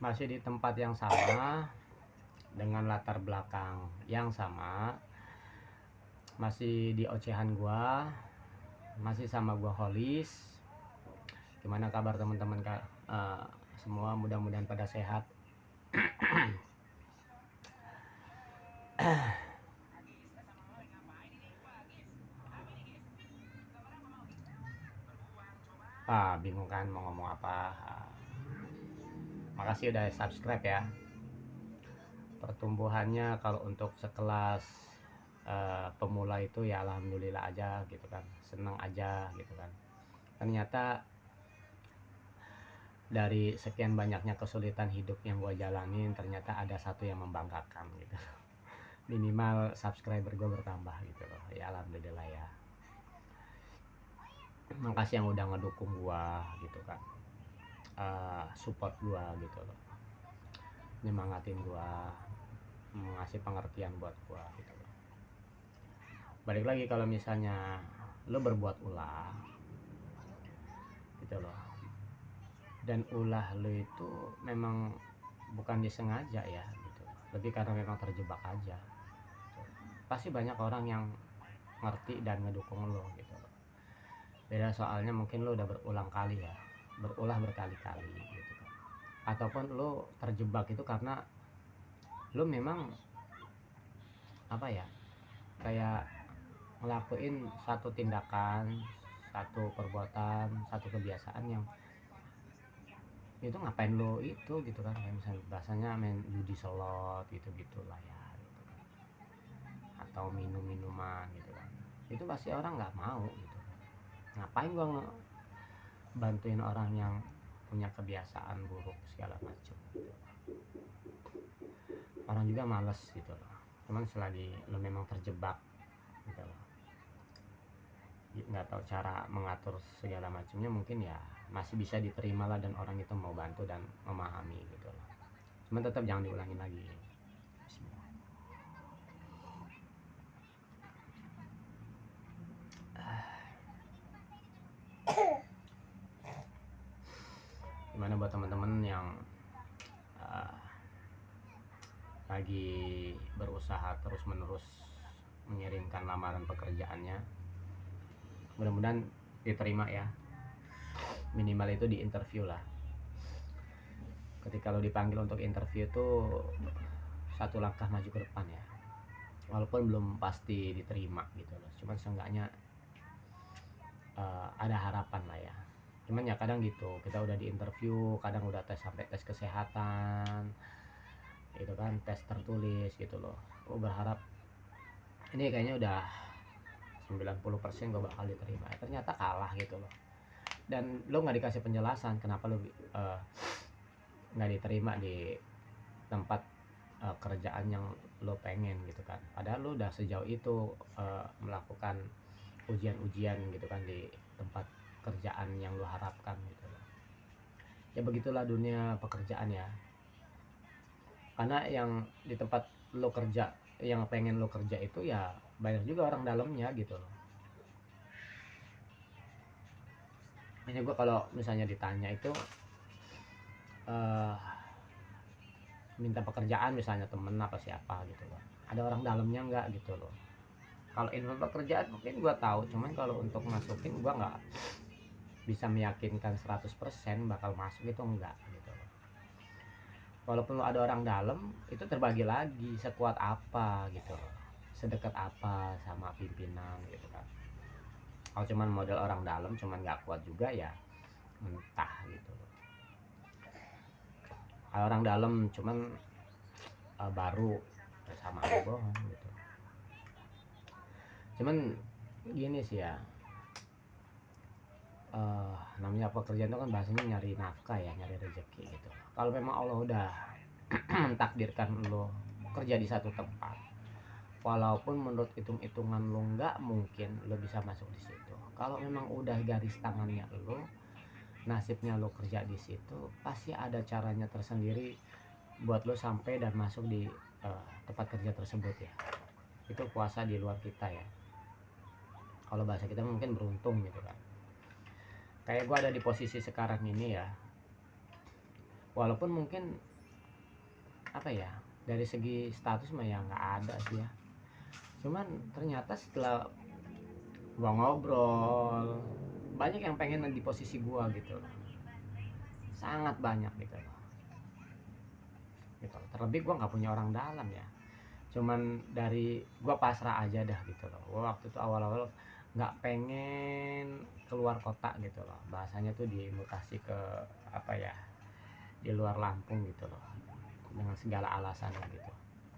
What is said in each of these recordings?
masih di tempat yang sama dengan latar belakang yang sama, masih di ocehan gua, masih sama gua Holis. Gimana kabar teman-teman semua? Mudah-mudahan pada sehat. Bingung kan mau ngomong apa? Makasih udah subscribe ya. Pertumbuhannya kalau untuk sekelas pemula itu ya alhamdulillah aja gitu kan, senang aja gitu kan. Ternyata dari sekian banyaknya kesulitan hidup yang gue jalanin, ternyata ada satu yang membanggakan gitu. Minimal subscriber gue bertambah gitu loh. Ya alhamdulillah ya. Makasih yang udah ngedukung gue gitu kan, support gue gitu loh, nyemangatin gue, ngasih pengertian buat gue gitu loh. Balik lagi kalau misalnya lo berbuat ulah gitu loh, dan ulah lo itu memang bukan disengaja ya gitu, lebih karena memang terjebak aja gitu. Pasti banyak orang yang ngerti dan ngedukung lo gitu loh. Beda soalnya mungkin lo udah berulang kali ya, berulah berkali-kali gitu kan, ataupun lo terjebak itu karena lo memang apa ya, kayak ngelakuin satu tindakan, satu perbuatan, satu kebiasaan yang itu ngapain lo itu gitu kan, kayak misalnya bahasanya main judi slot gitu gitulah ya gitu kan, atau minum minuman gitu kan. Itu pasti orang nggak mau gitu. Ngapain gua bantuin orang yang punya kebiasaan buruk segala macam gitu. Orang juga males gitu loh. Cuman selagi lo memang terjebak gitu loh, nggak tahu cara mengatur segala macamnya, mungkin ya masih bisa diterima lah, dan orang itu mau bantu dan memahami gitu loh. Cuman tetap jangan diulangin lagi. Bismillah. Gimana buat teman-teman yang lagi berusaha terus-menerus mengirimkan lamaran pekerjaannya, mudah-mudahan diterima ya. Minimal itu di interview lah. Ketika lo dipanggil untuk interview tuh satu langkah maju ke depan ya, walaupun belum pasti diterima gitu loh, cuman seenggaknya ada harapan lah ya. Cuman ya kadang gitu, kita udah di interview, kadang udah tes sampai tes kesehatan gitu kan, tes tertulis gitu loh. Gue berharap ini kayaknya udah 90% gue bakal diterima, ternyata kalah gitu loh. Dan lo nggak dikasih penjelasan kenapa lo nggak diterima di tempat kerjaan yang lo pengen gitu kan. Padahal lo udah sejauh itu melakukan ujian-ujian gitu kan di tempat kerjaan yang lo harapkan gitu loh. Ya begitulah dunia pekerjaan ya. Karena yang di tempat lo kerja, yang pengen lo kerja itu ya banyak juga orang dalamnya gitu loh. Ini gue kalau misalnya ditanya itu minta pekerjaan misalnya temen apa siapa gitu loh, ada orang dalamnya nggak gitu loh. Kalau info pekerjaan mungkin gue tahu, cuman kalau untuk masukin gue nggak bisa meyakinkan 100% bakal masuk itu enggak gitu loh. Walaupun lo ada orang dalam, itu terbagi lagi sekuat apa gitu loh, sedekat apa sama pimpinan gitu kan. Kalau cuman model orang dalam cuman nggak kuat juga ya mentah gitu loh. Kalau orang dalam cuman baru sama aja bohong gitu. Cuman gini sih ya, namanya pekerjaan itu kan bahasanya nyari nafkah ya, nyari rezeki gitu. Kalau memang Allah udah mentakdirkan lo kerja di satu tempat, walaupun menurut hitung-hitungan lo nggak mungkin lo bisa masuk di situ, kalau memang udah garis tangannya lo, nasibnya lo kerja di situ, pasti ada caranya tersendiri buat lo sampai dan masuk di tempat kerja tersebut ya. Itu kuasa di luar kita ya. Kalau bahasa kita mungkin beruntung gitu kan. Kayak gue ada di posisi sekarang ini ya, walaupun mungkin apa ya, dari segi status mah ya nggak ada sih ya, cuman ternyata setelah gua ngobrol banyak yang pengen di posisi gua gitu loh, sangat banyak gitu loh, gitu. Terlebih gua nggak punya orang dalam ya, cuman dari gua pasrah aja dah gitu loh. Gua waktu itu awal-awal nggak pengen keluar kota gitu loh, bahasanya tuh dimutasi ke apa ya, di luar Lampung gitu loh, dengan segala alasannya gitu.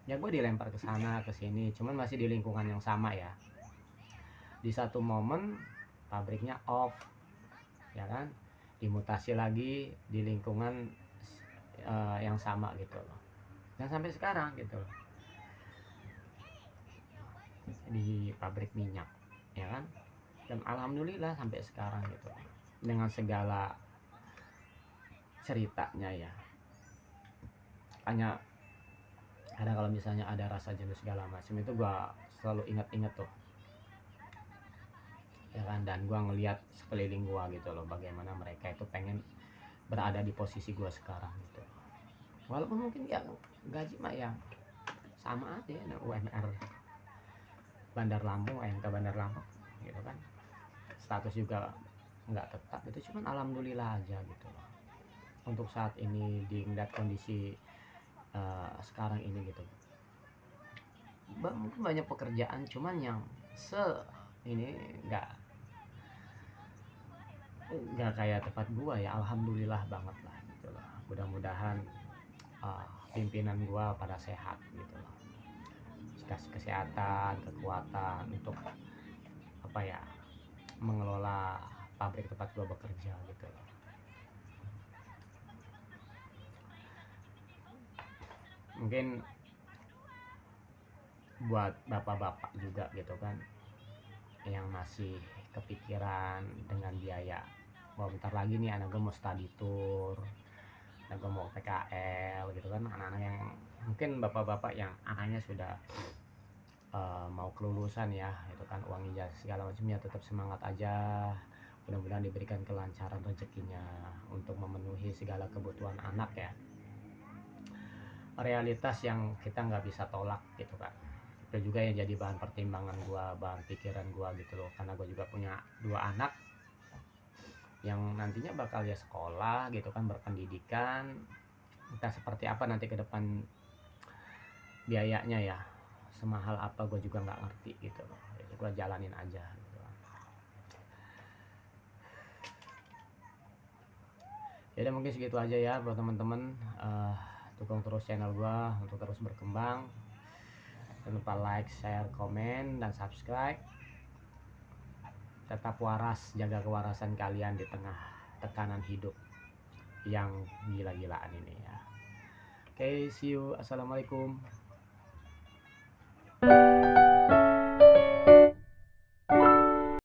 Ya gue dilempar ke sana ke sini, cuman masih di lingkungan yang sama ya. Di satu momen pabriknya off, ya kan, dimutasi lagi di lingkungan yang sama gitu loh, dan sampai sekarang gitu loh, di pabrik minyak, ya kan. Dan alhamdulillah sampai sekarang gitu loh, dengan segala ceritanya ya. Hanya ada kalau misalnya ada rasa jenuh segala macam itu gua selalu ingat-ingat tuh, ya kan. Dan gua ngelihat sekeliling gua gitu loh, bagaimana mereka itu pengen berada di posisi gua sekarang gitu, walaupun mungkin ya gaji mah yang sama aja ya, UMR Bandar Lampung, UMK Bandar Lampung gitu kan, status juga nggak tetap itu, cuman alhamdulillah aja gitu loh untuk saat ini di ngeliat kondisi sekarang ini gitu. Mungkin banyak pekerjaan cuman yang ini nggak kayak tempat gua ya, alhamdulillah banget lah gitu loh. Mudah-mudahan pimpinan gua pada sehat gitu loh, kasih kesehatan, kekuatan untuk apa ya, mengelola pabrik tempat gua bekerja gitu loh. Mungkin buat bapak-bapak juga gitu kan, yang masih kepikiran dengan biaya, wah bentar lagi nih anak gue mau study tour, anak gue mau PKL gitu kan, anak-anak yang mungkin bapak-bapak yang anaknya sudah mau kelulusan ya gitu kan, uang ijazah segala macamnya, tetap semangat aja. Mudah-mudahan diberikan kelancaran rezekinya untuk memenuhi segala kebutuhan anak ya, realitas yang kita nggak bisa tolak gitu kan. Itu juga yang jadi bahan pertimbangan gua, bahan pikiran gua gitu loh, karena gua juga punya 2 anak yang nantinya bakal ya sekolah gitu kan, berpendidikan. Entah seperti apa nanti ke depan biayanya ya, semahal apa gue juga nggak ngerti gitu loh. Jadi gue jalanin aja gitu. Ya mungkin segitu aja ya buat teman-teman. Dukung terus channel gue untuk terus berkembang. Jangan lupa like, share, komen, dan subscribe. Tetap waras, jaga kewarasan kalian di tengah tekanan hidup yang gila-gilaan ini ya. Oke, see you. Assalamualaikum.